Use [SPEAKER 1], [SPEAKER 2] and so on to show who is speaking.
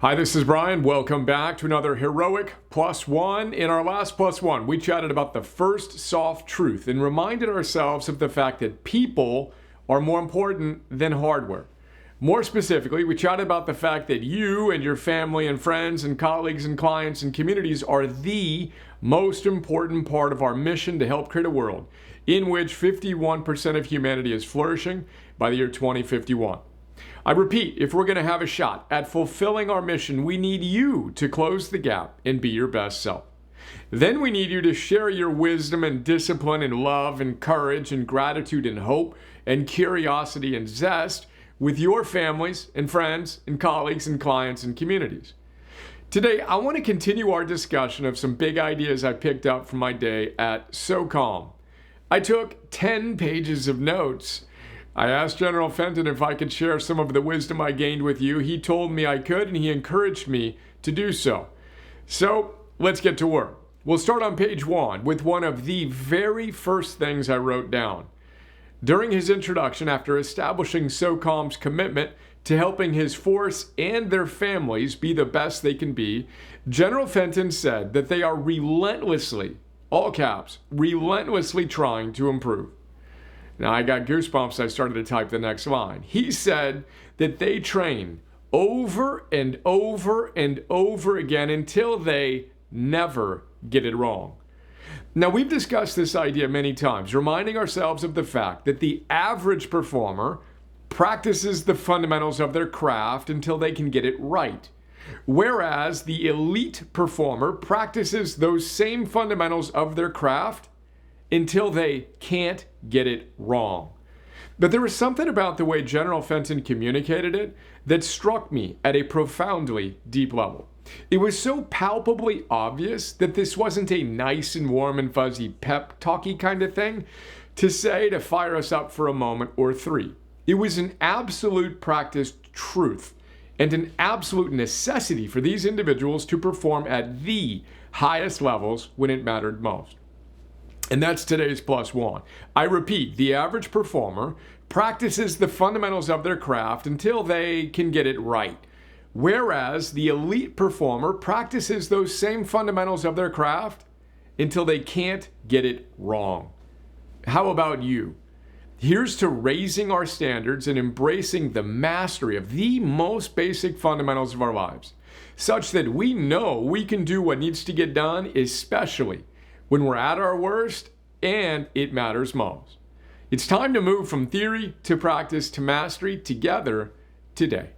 [SPEAKER 1] Hi, this is Brian. Welcome back to another heroic plus one. In our last plus one, we chatted about the first soft truth and reminded ourselves of the fact that people are more important than hardware. More specifically, we chatted about the fact that you and your family and friends and colleagues and clients and communities are the most important part of our mission to help create a world in which 51% of humanity is flourishing by the year 2051. I repeat, if we're going to have a shot at fulfilling our mission, we need you to close the gap and be your best self. Then we need you to share your wisdom and discipline and love and courage and gratitude and hope and curiosity and zest with your families and friends and colleagues and clients and communities. Today, I want to continue our discussion of some big ideas I picked up from my day at SOCOM. I took 10 pages of notes. I asked General Fenton if I could share some of the wisdom I gained with you. He told me I could, and he encouraged me to do so. So let's get to work. We'll start on page 1 with one of the very first things I wrote down. During his introduction, after establishing SOCOM's commitment to helping his force and their families be the best they can be, General Fenton said that they are relentlessly, all caps, relentlessly trying to improve. Now, I got goosebumps. I started to type the next line. He said that they train over and over and over again until they never get it wrong. Now, we've discussed this idea many times, reminding ourselves of the fact that the average performer practices the fundamentals of their craft until they can get it right, whereas the elite performer practices those same fundamentals of their craft until they can't get it wrong. But there was something about the way General Fenton communicated it that struck me at a profoundly deep level. It was so palpably obvious that this wasn't a nice and warm and fuzzy pep talky kind of thing to say to fire us up for a moment or three. It was an absolute practiced truth and an absolute necessity for these individuals to perform at the highest levels when it mattered most. And that's today's plus one. I repeat, the average performer practices the fundamentals of their craft until they can get it right, whereas the elite performer practices those same fundamentals of their craft until they can't get it wrong. How about you? Here's to raising our standards and embracing the mastery of the most basic fundamentals of our lives, such that we know we can do what needs to get done, especially when we're at our worst and it matters most. It's time to move from theory to practice to mastery together today.